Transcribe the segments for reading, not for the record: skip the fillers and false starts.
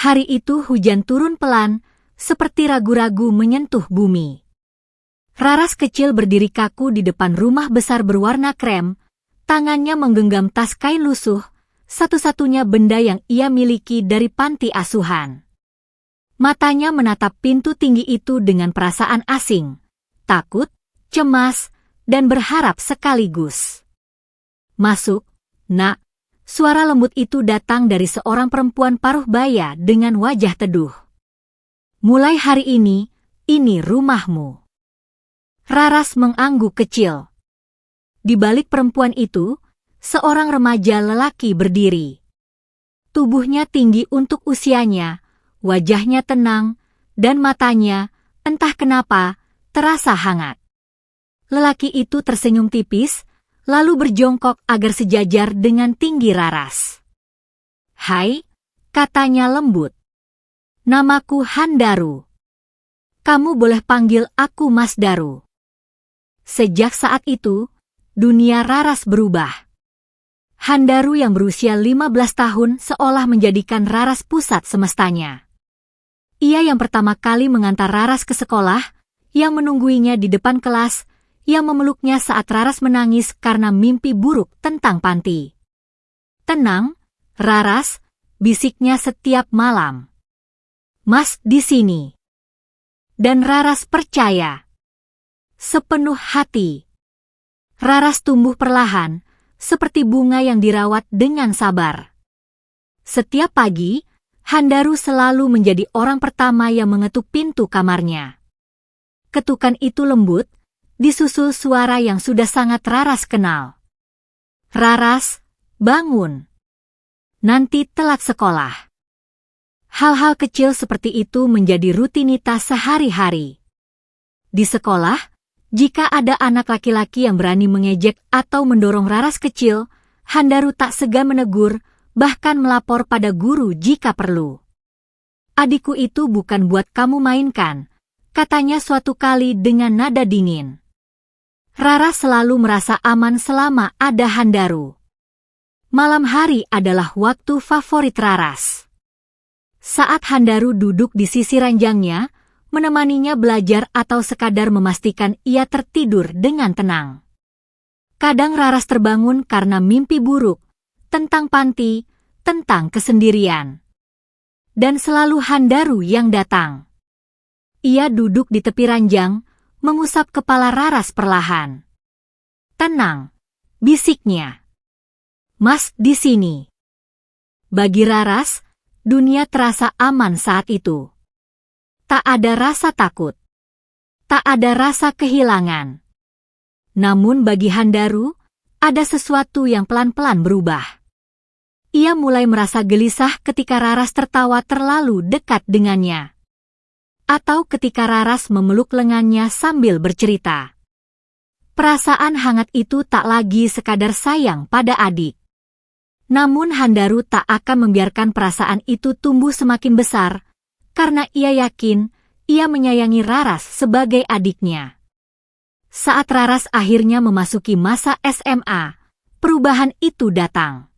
Hari itu hujan turun pelan, seperti ragu-ragu menyentuh bumi. Raras kecil berdiri kaku di depan rumah besar berwarna krem, tangannya menggenggam tas kain lusuh, satu-satunya benda yang ia miliki dari panti asuhan. Matanya menatap pintu tinggi itu dengan perasaan asing, takut, cemas, dan berharap sekaligus. "Masuk, Nak." Suara lembut itu datang dari seorang perempuan paruh baya dengan wajah teduh. "Mulai hari ini rumahmu." Raras mengangguk kecil. Di balik perempuan itu, seorang remaja lelaki berdiri. Tubuhnya tinggi untuk usianya, wajahnya tenang, dan matanya, entah kenapa, terasa hangat. Lelaki itu tersenyum tipis, lalu berjongkok agar sejajar dengan tinggi Raras. "Hai," katanya lembut. "Namaku Handaru. Kamu boleh panggil aku Mas Daru." Sejak saat itu, dunia Raras berubah. Handaru yang berusia 15 tahun seolah menjadikan Raras pusat semestanya. Ia yang pertama kali mengantar Raras ke sekolah, yang menungguinya di depan kelas, yang memeluknya saat Raras menangis karena mimpi buruk tentang panti. "Tenang, Raras," bisiknya setiap malam. "Mas di sini." Dan Raras percaya. Sepenuh hati. Raras tumbuh perlahan, seperti bunga yang dirawat dengan sabar. Setiap pagi, Handaru selalu menjadi orang pertama yang mengetuk pintu kamarnya. Ketukan itu lembut, disusul suara yang sudah sangat Raras kenal. "Raras, bangun. Nanti telat sekolah." Hal-hal kecil seperti itu menjadi rutinitas sehari-hari. Di sekolah, jika ada anak laki-laki yang berani mengejek atau mendorong Raras kecil, Handaru tak segan menegur, bahkan melapor pada guru jika perlu. "Adikku itu bukan buat kamu mainkan," katanya suatu kali dengan nada dingin. Raras selalu merasa aman selama ada Handaru. Malam hari adalah waktu favorit Raras. Saat Handaru duduk di sisi ranjangnya, menemaninya belajar atau sekadar memastikan ia tertidur dengan tenang. Kadang Raras terbangun karena mimpi buruk, tentang panti, tentang kesendirian. Dan selalu Handaru yang datang. Ia duduk di tepi ranjang, mengusap kepala Raras perlahan. "Tenang," bisiknya. "Mas di sini." Bagi Raras, dunia terasa aman saat itu. Tak ada rasa takut. Tak ada rasa kehilangan. Namun bagi Handaru, ada sesuatu yang pelan-pelan berubah. Ia mulai merasa gelisah ketika Raras tertawa terlalu dekat dengannya. Atau ketika Raras memeluk lengannya sambil bercerita. Perasaan hangat itu tak lagi sekadar sayang pada adik. Namun Handaru tak akan membiarkan perasaan itu tumbuh semakin besar, karena ia yakin ia menyayangi Raras sebagai adiknya. Saat Raras akhirnya memasuki masa SMA, perubahan itu datang.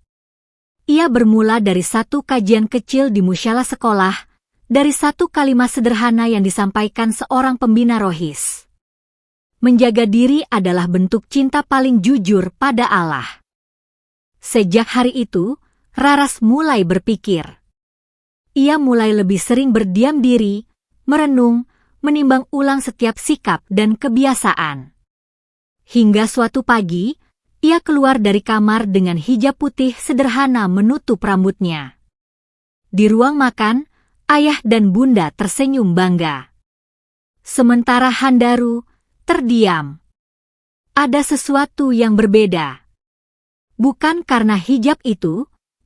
Ia bermula dari satu kajian kecil di musyalah sekolah, dari satu kalimat sederhana yang disampaikan seorang pembina rohis. Menjaga diri adalah bentuk cinta paling jujur pada Allah. Sejak hari itu, Raras mulai berpikir. Ia mulai lebih sering berdiam diri, merenung, menimbang ulang setiap sikap dan kebiasaan. Hingga suatu pagi, ia keluar dari kamar dengan hijab putih sederhana menutup rambutnya. Di ruang makan, ayah dan bunda tersenyum bangga. Sementara Handaru terdiam. Ada sesuatu yang berbeda. Bukan karena hijab itu,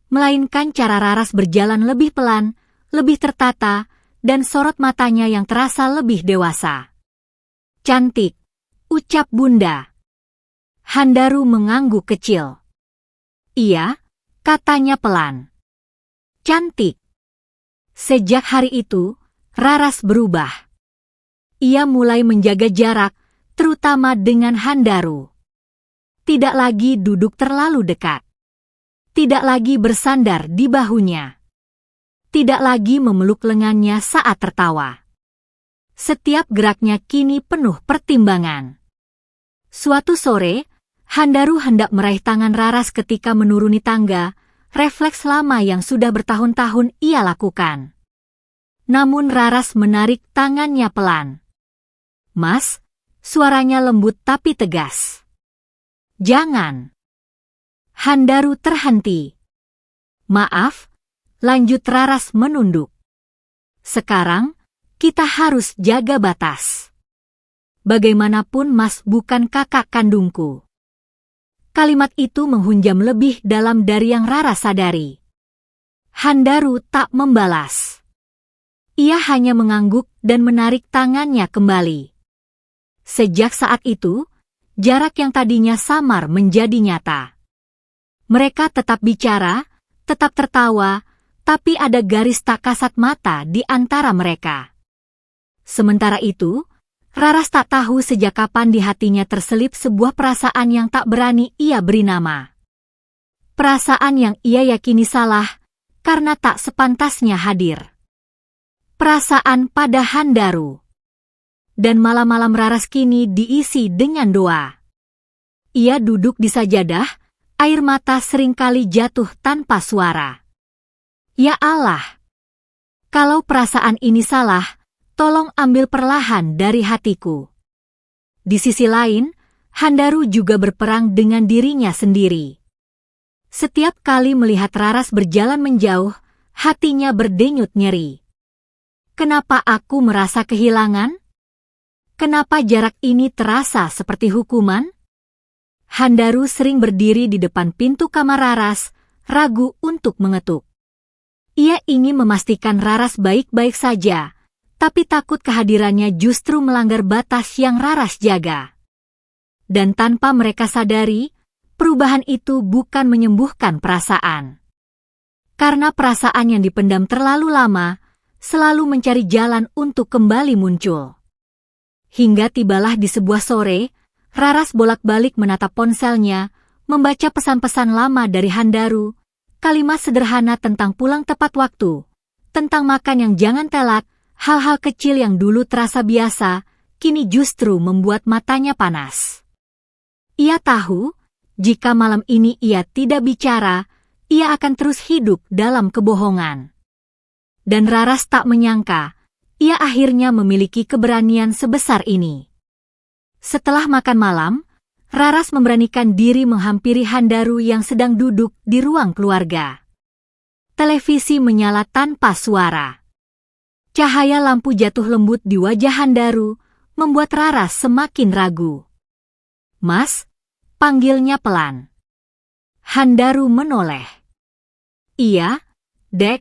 melainkan cara Raras berjalan lebih pelan, lebih tertata, dan sorot matanya yang terasa lebih dewasa. "Cantik," ucap bunda. Handaru mengangguk kecil. "Iya," katanya pelan. "Cantik." Sejak hari itu, Raras berubah. Ia mulai menjaga jarak, terutama dengan Handaru. Tidak lagi duduk terlalu dekat. Tidak lagi bersandar di bahunya. tidak lagi memeluk lengannya saat tertawa. Setiap geraknya kini penuh pertimbangan. Suatu sore, Handaru hendak meraih tangan Raras ketika menuruni tangga, refleks lama yang sudah bertahun-tahun ia lakukan. Namun Raras menarik tangannya pelan. "Mas," suaranya lembut tapi tegas. "Jangan." Handaru terhenti. "Maaf," lanjut Raras menunduk. "Sekarang, kita harus jaga batas. Bagaimanapun Mas bukan kakak kandungku." Kalimat itu menghunjam lebih dalam dari yang Raras sadari. Handaru tak membalas. Ia hanya mengangguk dan menarik tangannya kembali. Sejak saat itu, jarak yang tadinya samar menjadi nyata. Mereka tetap bicara, tetap tertawa, tapi ada garis tak kasat mata di antara mereka. Sementara itu, Raras tak tahu sejak kapan di hatinya terselip sebuah perasaan yang tak berani ia beri nama. Perasaan yang ia yakini salah, karena tak sepantasnya hadir. Perasaan pada Handaru. Dan malam-malam Raras kini diisi dengan doa. Ia duduk di sajadah, air mata seringkali jatuh tanpa suara. "Ya Allah, kalau perasaan ini salah, tolong ambil perlahan dari hatiku." Di sisi lain, Handaru juga berperang dengan dirinya sendiri. Setiap kali melihat Raras berjalan menjauh, hatinya berdenyut nyeri. Kenapa aku merasa kehilangan? Kenapa jarak ini terasa seperti hukuman? Handaru sering berdiri di depan pintu kamar Raras, ragu untuk mengetuk. Ia ingin memastikan Raras baik-baik saja, tapi takut kehadirannya justru melanggar batas yang Raras jaga. Dan tanpa mereka sadari, perubahan itu bukan menyembuhkan perasaan. Karena perasaan yang dipendam terlalu lama, selalu mencari jalan untuk kembali muncul. Hingga tibalah di sebuah sore, Raras bolak-balik menatap ponselnya, membaca pesan-pesan lama dari Handaru, kalimat sederhana tentang pulang tepat waktu, tentang makan yang jangan telat. Hal-hal kecil yang dulu terasa biasa, kini justru membuat matanya panas. Ia tahu, jika malam ini ia tidak bicara, ia akan terus hidup dalam kebohongan. Dan Raras tak menyangka, ia akhirnya memiliki keberanian sebesar ini. Setelah makan malam, Raras memberanikan diri menghampiri Handaru yang sedang duduk di ruang keluarga. Televisi menyala tanpa suara. Cahaya lampu jatuh lembut di wajah Handaru, membuat Raras semakin ragu. "Mas," panggilnya pelan. Handaru menoleh. "Iya, Dek."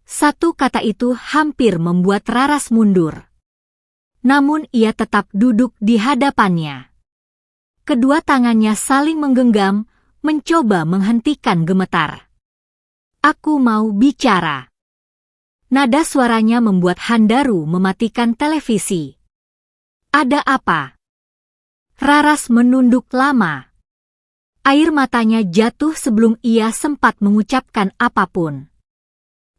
Satu kata itu hampir membuat Raras mundur. Namun ia tetap duduk di hadapannya. Kedua tangannya saling menggenggam, mencoba menghentikan gemetar. "Aku mau bicara." Nada suaranya membuat Handaru mematikan televisi. "Ada apa?" Raras menunduk lama. Air matanya jatuh sebelum ia sempat mengucapkan apapun.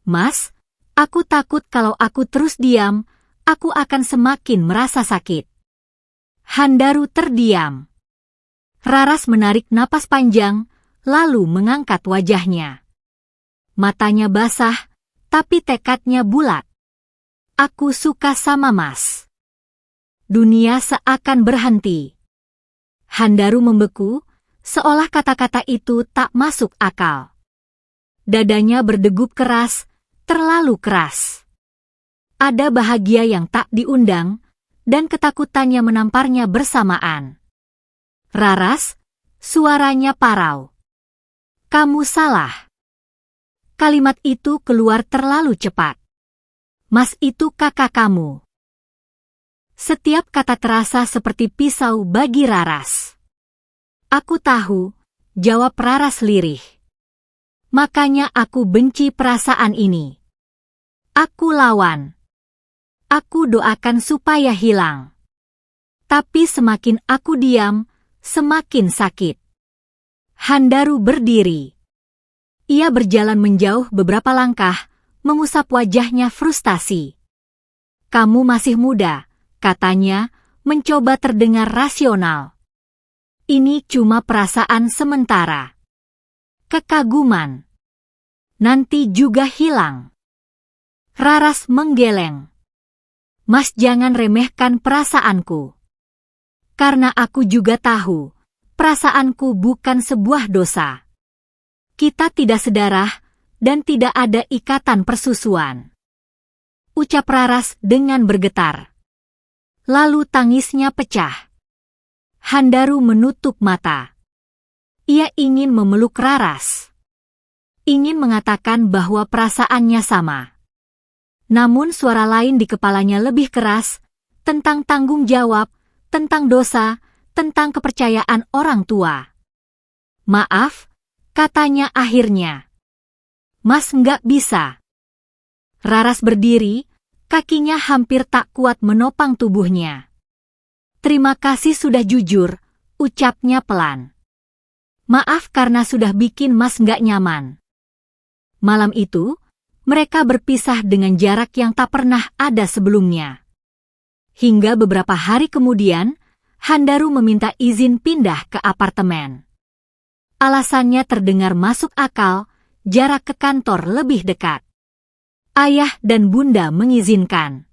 "Mas, aku takut kalau aku terus diam, aku akan semakin merasa sakit." Handaru terdiam. Raras menarik napas panjang, lalu mengangkat wajahnya. Matanya basah, tapi tekadnya bulat. "Aku suka sama Mas." Dunia seakan berhenti. Handaru membeku, seolah kata-kata itu tak masuk akal. Dadanya berdegup keras, terlalu keras. Ada bahagia yang tak diundang, dan ketakutannya menamparnya bersamaan. "Raras," suaranya parau. "Kamu salah." Kalimat itu keluar terlalu cepat. "Mas itu kakak kamu." Setiap kata terasa seperti pisau bagi Raras. "Aku tahu," jawab Raras lirih. "Makanya aku benci perasaan ini. Aku lawan. Aku doakan supaya hilang. Tapi semakin aku diam, semakin sakit." Handaru berdiri. Ia berjalan menjauh beberapa langkah, mengusap wajahnya frustasi. "Kamu masih muda," katanya, mencoba terdengar rasional. "Ini cuma perasaan sementara. Kekaguman. Nanti juga hilang." Raras menggeleng. "Mas, jangan remehkan perasaanku. Karena aku juga tahu, perasaanku bukan sebuah dosa. Kita tidak sedarah, dan tidak ada ikatan persusuan," ucap Raras dengan bergetar. Lalu tangisnya pecah. Handaru menutup mata. Ia ingin memeluk Raras. Ingin mengatakan bahwa perasaannya sama. Namun suara lain di kepalanya lebih keras, tentang tanggung jawab, tentang dosa, tentang kepercayaan orang tua. "Maaf," katanya akhirnya. "Mas nggak bisa." Raras berdiri, kakinya hampir tak kuat menopang tubuhnya. "Terima kasih sudah jujur," ucapnya pelan. "Maaf karena sudah bikin Mas nggak nyaman." Malam itu, mereka berpisah dengan jarak yang tak pernah ada sebelumnya. Hingga beberapa hari kemudian, Handaru meminta izin pindah ke apartemen. Alasannya terdengar masuk akal, jarak ke kantor lebih dekat. Ayah dan bunda mengizinkan.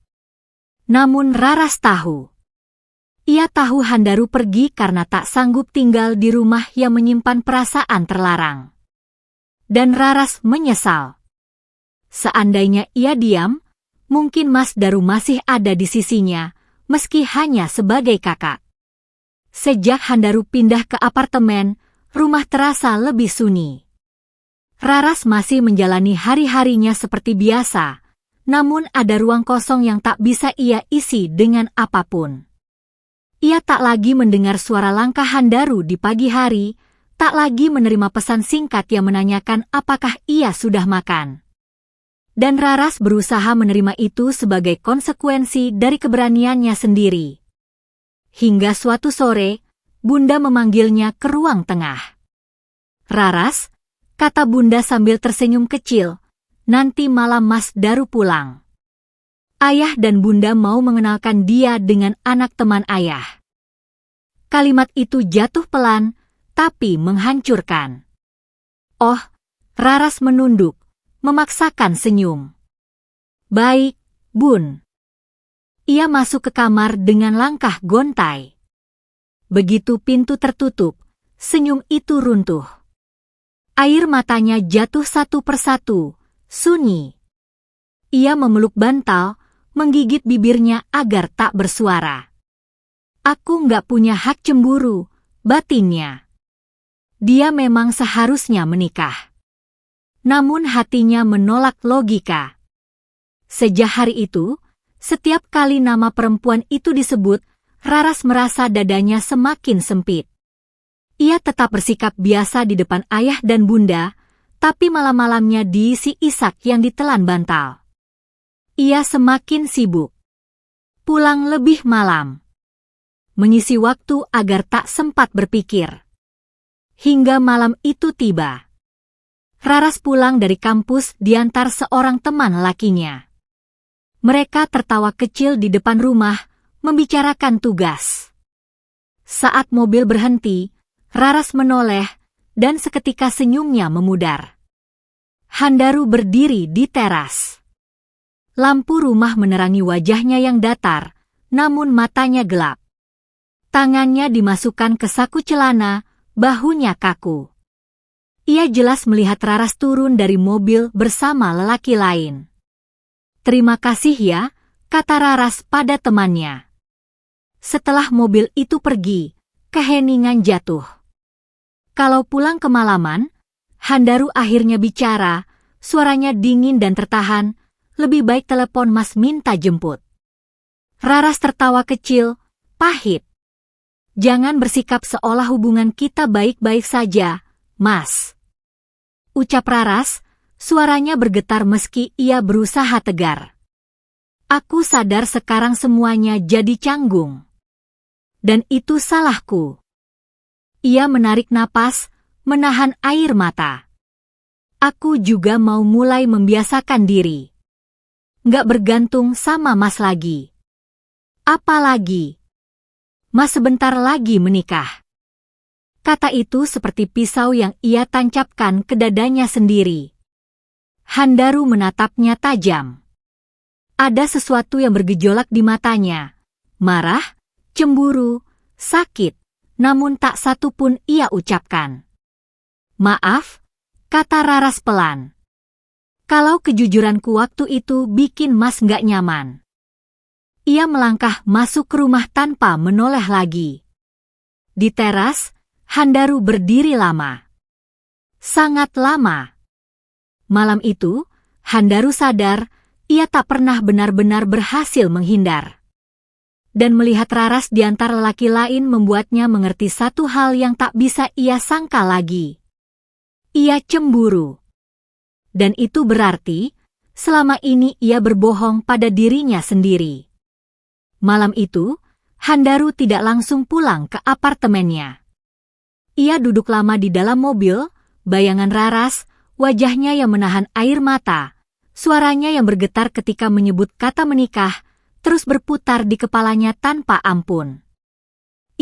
Namun Raras tahu. Ia tahu Handaru pergi karena tak sanggup tinggal di rumah yang menyimpan perasaan terlarang. Dan Raras menyesal. Seandainya ia diam, mungkin Mas Daru masih ada di sisinya, meski hanya sebagai kakak. Sejak Handaru pindah ke apartemen, rumah terasa lebih sunyi. Raras masih menjalani hari-harinya seperti biasa, namun ada ruang kosong yang tak bisa ia isi dengan apapun. Ia tak lagi mendengar suara langkah Handaru di pagi hari, tak lagi menerima pesan singkat yang menanyakan apakah ia sudah makan. Dan Raras berusaha menerima itu sebagai konsekuensi dari keberaniannya sendiri. Hingga suatu sore, Bunda memanggilnya ke ruang tengah. "Raras," kata Bunda sambil tersenyum kecil, "nanti malam Mas Daru pulang. Ayah dan Bunda mau mengenalkan dia dengan anak teman ayah." Kalimat itu jatuh pelan, tapi menghancurkan. "Oh," Raras menunduk, memaksakan senyum. "Baik, Bun." Ia masuk ke kamar dengan langkah gontai. Begitu pintu tertutup, senyum itu runtuh. Air matanya jatuh satu persatu, sunyi. Ia memeluk bantal, menggigit bibirnya agar tak bersuara. "Aku nggak punya hak cemburu," batinnya. Dia memang seharusnya menikah. Namun hatinya menolak logika. Sejak hari itu, setiap kali nama perempuan itu disebut, Raras merasa dadanya semakin sempit. Ia tetap bersikap biasa di depan ayah dan bunda, tapi malam-malamnya diisi isak yang ditelan bantal. Ia semakin sibuk. Pulang lebih malam. Mengisi waktu agar tak sempat berpikir. Hingga malam itu tiba. Raras pulang dari kampus diantar seorang teman lakinya. Mereka tertawa kecil di depan rumah, membicarakan tugas. Saat mobil berhenti, Raras menoleh, dan seketika senyumnya memudar. Handaru berdiri di teras. Lampu rumah menerangi wajahnya yang datar, namun matanya gelap. Tangannya dimasukkan ke saku celana, bahunya kaku. Ia jelas melihat Raras turun dari mobil bersama lelaki lain. "Terima kasih ya," kata Raras pada temannya. Setelah mobil itu pergi, keheningan jatuh. Kalau pulang kemalaman, Handaru akhirnya bicara, suaranya dingin dan tertahan, "Lebih baik telepon Mas minta jemput." Raras tertawa kecil, pahit. "Jangan bersikap seolah hubungan kita baik-baik saja, Mas," ucap Raras, suaranya bergetar meski ia berusaha tegar. "Aku sadar sekarang semuanya jadi canggung. Dan itu salahku." Ia menarik napas, menahan air mata. Aku juga mau mulai membiasakan diri. Nggak bergantung sama Mas lagi. Apalagi, Mas sebentar lagi menikah. Kata itu seperti pisau yang ia tancapkan ke dadanya sendiri. Handaru menatapnya tajam. Ada sesuatu yang bergejolak di matanya. Marah, cemburu, sakit, namun tak satu pun ia ucapkan. Maaf, kata Raras pelan. Kalau kejujuranku waktu itu bikin Mas nggak nyaman. Ia melangkah masuk ke rumah tanpa menoleh lagi. Di teras, Handaru berdiri lama. Sangat lama. Malam itu, Handaru sadar ia tak pernah benar-benar berhasil menghindar. Dan melihat Raras di antara lelaki lain membuatnya mengerti satu hal yang tak bisa ia sangka lagi. Ia cemburu. Dan itu berarti, selama ini ia berbohong pada dirinya sendiri. Malam itu, Handaru tidak langsung pulang ke apartemennya. Ia duduk lama di dalam mobil, bayangan Raras, wajahnya yang menahan air mata, suaranya yang bergetar ketika menyebut kata menikah, terus berputar di kepalanya tanpa ampun.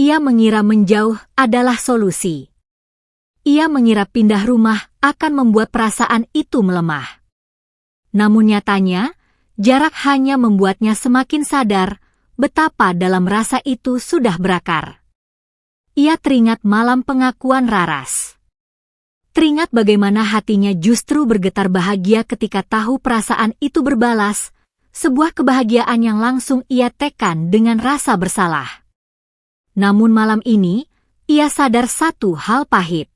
Ia mengira menjauh adalah solusi. Ia mengira pindah rumah akan membuat perasaan itu melemah. Namun nyatanya, jarak hanya membuatnya semakin sadar betapa dalam rasa itu sudah berakar. Ia teringat malam pengakuan Raras. Teringat bagaimana hatinya justru bergetar bahagia ketika tahu perasaan itu berbalas, sebuah kebahagiaan yang langsung ia tekan dengan rasa bersalah. Namun malam ini, ia sadar satu hal pahit.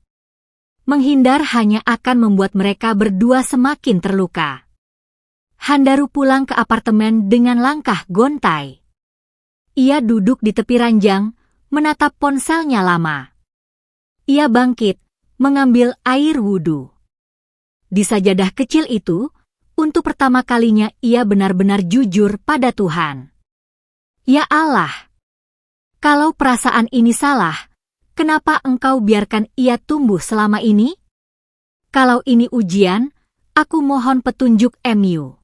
Menghindar hanya akan membuat mereka berdua semakin terluka. Handaru pulang ke apartemen dengan langkah gontai. Ia duduk di tepi ranjang, menatap ponselnya lama. Ia bangkit, mengambil air wudhu. Di sajadah kecil itu, untuk pertama kalinya ia benar-benar jujur pada Tuhan. Ya Allah, kalau perasaan ini salah, kenapa Engkau biarkan ia tumbuh selama ini? Kalau ini ujian, aku mohon petunjuk MU.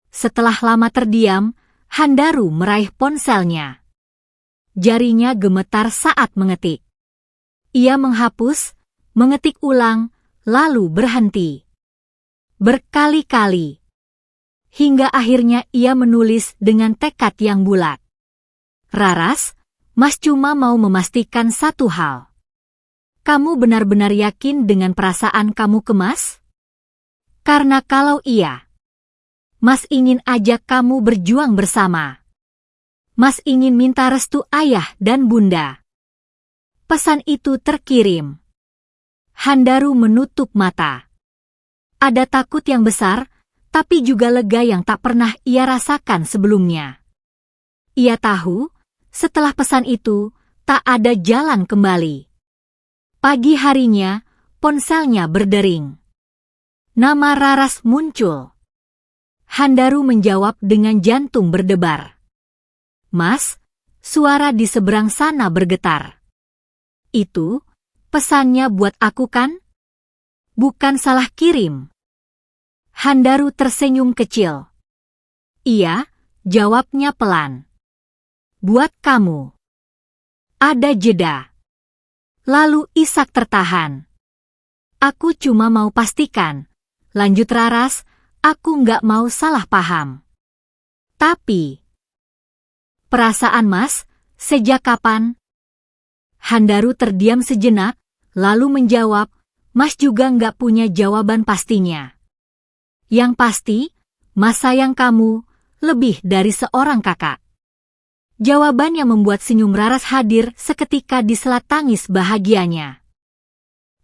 Setelah lama terdiam, Handaru meraih ponselnya. Jarinya gemetar saat mengetik. Ia menghapus, mengetik ulang, lalu berhenti. Berkali-kali. Hingga akhirnya ia menulis dengan tekad yang bulat. Raras, Mas cuma mau memastikan satu hal. Kamu benar-benar yakin dengan perasaan kamu ke Mas? Karena kalau iya, Mas ingin ajak kamu berjuang bersama. Mas ingin minta restu ayah dan bunda. Pesan itu terkirim. Handaru menutup mata. Ada takut yang besar, tapi juga lega yang tak pernah ia rasakan sebelumnya. Ia tahu, setelah pesan itu, tak ada jalan kembali. Pagi harinya, ponselnya berdering. Nama Raras muncul. Handaru menjawab dengan jantung berdebar. Mas, suara di seberang sana bergetar. Itu, pesannya buat aku kan? Bukan salah kirim. Handaru tersenyum kecil. Iya, jawabnya pelan. Buat kamu. Ada jeda. Lalu Ishak tertahan. Aku cuma mau pastikan, lanjut Raras, aku nggak mau salah paham. Tapi, perasaan Mas, sejak kapan? Handaru terdiam sejenak, lalu menjawab, Mas juga nggak punya jawaban pastinya. Yang pasti, Mas sayang kamu, lebih dari seorang kakak. Jawaban yang membuat senyum Raras hadir seketika di sela tangis bahagianya.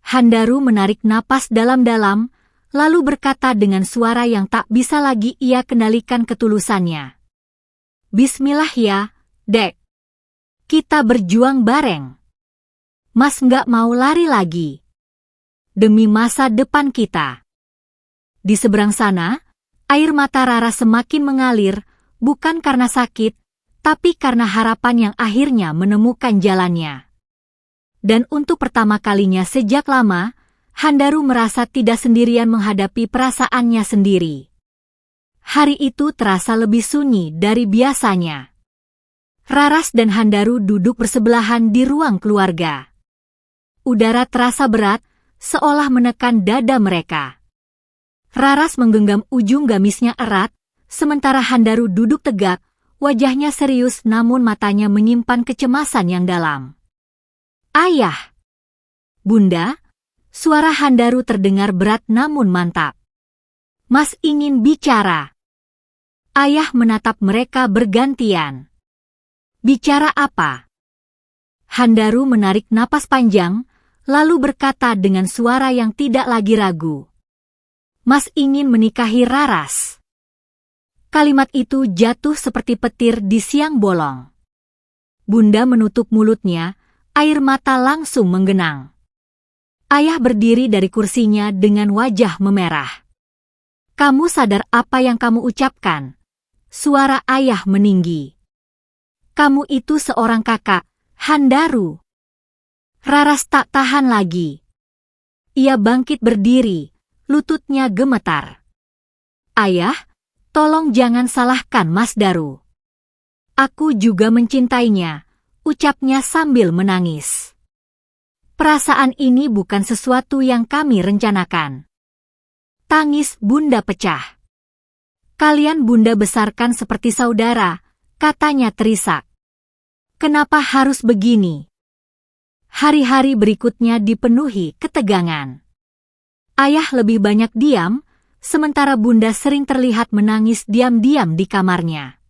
Handaru menarik napas dalam-dalam, lalu berkata dengan suara yang tak bisa lagi ia kendalikan ketulusannya. Bismillah ya, Dek. Kita berjuang bareng. Mas nggak mau lari lagi. Demi masa depan kita. Di seberang sana, air mata Rara semakin mengalir, bukan karena sakit, tapi karena harapan yang akhirnya menemukan jalannya. Dan untuk pertama kalinya sejak lama, Handaru merasa tidak sendirian menghadapi perasaannya sendiri. Hari itu terasa lebih sunyi dari biasanya. Raras dan Handaru duduk bersebelahan di ruang keluarga. Udara terasa berat, seolah menekan dada mereka. Raras menggenggam ujung gamisnya erat, sementara Handaru duduk tegak, wajahnya serius namun matanya menyimpan kecemasan yang dalam. Ayah! Bunda, suara Handaru terdengar berat namun mantap. Mas ingin bicara. Ayah menatap mereka bergantian. Bicara apa? Handaru menarik napas panjang, lalu berkata dengan suara yang tidak lagi ragu. Mas ingin menikahi Raras. Kalimat itu jatuh seperti petir di siang bolong. Bunda menutup mulutnya, air mata langsung menggenang. Ayah berdiri dari kursinya dengan wajah memerah. Kamu sadar apa yang kamu ucapkan? Suara ayah meninggi. Kamu itu seorang kakak, Handaru. Raras tak tahan lagi. Ia bangkit berdiri, lututnya gemetar. Ayah, tolong jangan salahkan Mas Daru. Aku juga mencintainya, ucapnya sambil menangis. Perasaan ini bukan sesuatu yang kami rencanakan. Tangis Bunda pecah. Kalian Bunda besarkan seperti saudara, katanya terisak. Kenapa harus begini? Hari-hari berikutnya dipenuhi ketegangan. Ayah lebih banyak diam, sementara Bunda sering terlihat menangis diam-diam di kamarnya.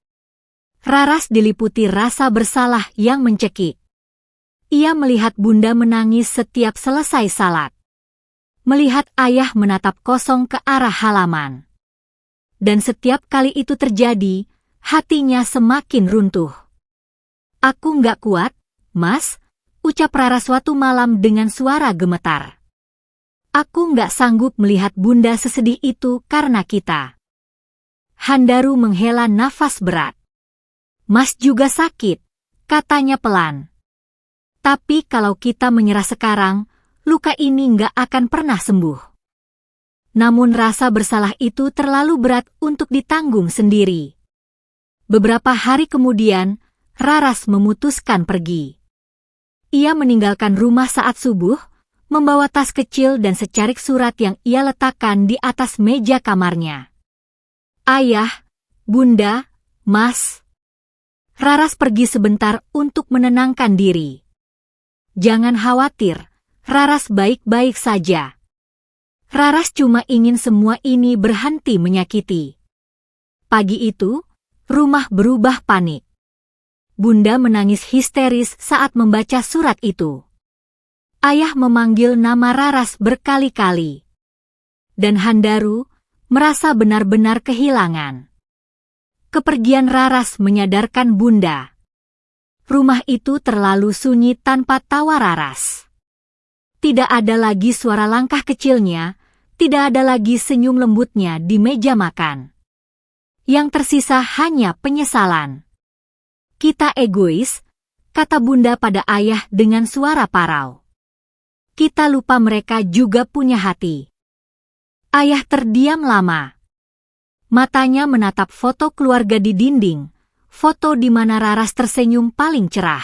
Raras diliputi rasa bersalah yang mencekik. Ia melihat Bunda menangis setiap selesai salat. Melihat ayah menatap kosong ke arah halaman. Dan setiap kali itu terjadi, hatinya semakin runtuh. Aku nggak kuat, Mas, ucap Raras suatu malam dengan suara gemetar. Aku nggak sanggup melihat Bunda sesedih itu karena kita. Handaru menghela nafas berat. Mas juga sakit, katanya pelan. Tapi kalau kita menyerah sekarang, luka ini nggak akan pernah sembuh. Namun rasa bersalah itu terlalu berat untuk ditanggung sendiri. Beberapa hari kemudian, Raras memutuskan pergi. Ia meninggalkan rumah saat subuh, membawa tas kecil dan secarik surat yang ia letakkan di atas meja kamarnya. Ayah, Bunda, Mas. Raras pergi sebentar untuk menenangkan diri. Jangan khawatir, Raras baik-baik saja. Raras cuma ingin semua ini berhenti menyakiti. Pagi itu, rumah berubah panik. Bunda menangis histeris saat membaca surat itu. Ayah memanggil nama Raras berkali-kali. Dan Handaru merasa benar-benar kehilangan. Kepergian Raras menyadarkan Bunda. Rumah itu terlalu sunyi tanpa tawa Raras. Tidak ada lagi suara langkah kecilnya, tidak ada lagi senyum lembutnya di meja makan. Yang tersisa hanya penyesalan. Kita egois, kata Bunda pada ayah dengan suara parau. Kita lupa mereka juga punya hati. Ayah terdiam lama. Matanya menatap foto keluarga di dinding, foto di mana Raras tersenyum paling cerah.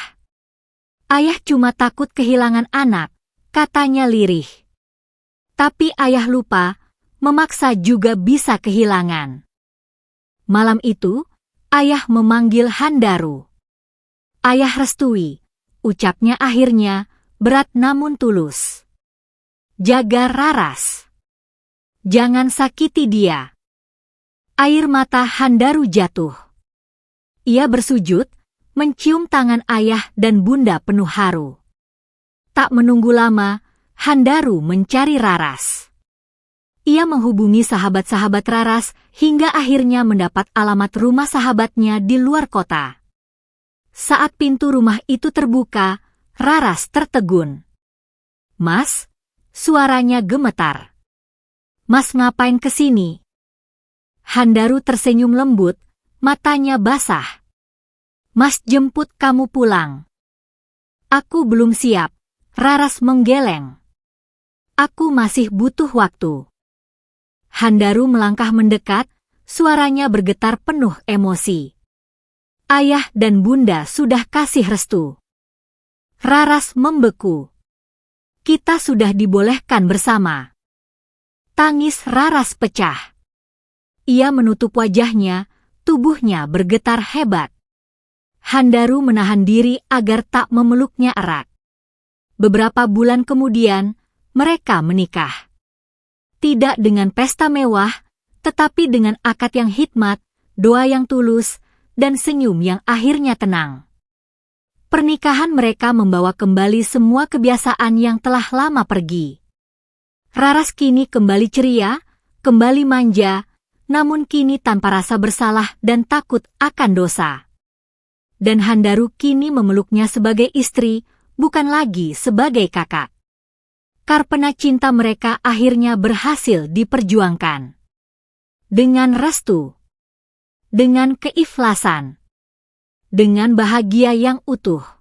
Ayah cuma takut kehilangan anak, katanya lirih. Tapi ayah lupa, memaksa juga bisa kehilangan. Malam itu, ayah memanggil Handaru. Ayah restui, ucapnya akhirnya, berat namun tulus. Jaga Raras. Jangan sakiti dia. Air mata Handaru jatuh. Ia bersujud, mencium tangan ayah dan Bunda penuh haru. Tak menunggu lama, Handaru mencari Raras. Ia menghubungi sahabat-sahabat Raras hingga akhirnya mendapat alamat rumah sahabatnya di luar kota. Saat pintu rumah itu terbuka, Raras tertegun. Mas, suaranya gemetar. Mas ngapain kesini? Handaru tersenyum lembut, matanya basah. Mas jemput kamu pulang. Aku belum siap, Raras menggeleng. Aku masih butuh waktu. Handaru melangkah mendekat, suaranya bergetar penuh emosi. Ayah dan bunda sudah kasih restu. Raras membeku. Kita sudah dibolehkan bersama. Tangis Raras pecah. Ia menutup wajahnya, tubuhnya bergetar hebat. Handaru menahan diri agar tak memeluknya erat. Beberapa bulan kemudian, mereka menikah. Tidak dengan pesta mewah, tetapi dengan akad yang hikmat, doa yang tulus, dan senyum yang akhirnya tenang. Pernikahan mereka membawa kembali semua kebiasaan yang telah lama pergi. Raras kini kembali ceria, kembali manja, namun kini tanpa rasa bersalah dan takut akan dosa. Dan Handaru kini memeluknya sebagai istri, bukan lagi sebagai kakak. Karpena cinta mereka akhirnya berhasil diperjuangkan. Dengan restu. Dengan keikhlasan. Dengan bahagia yang utuh.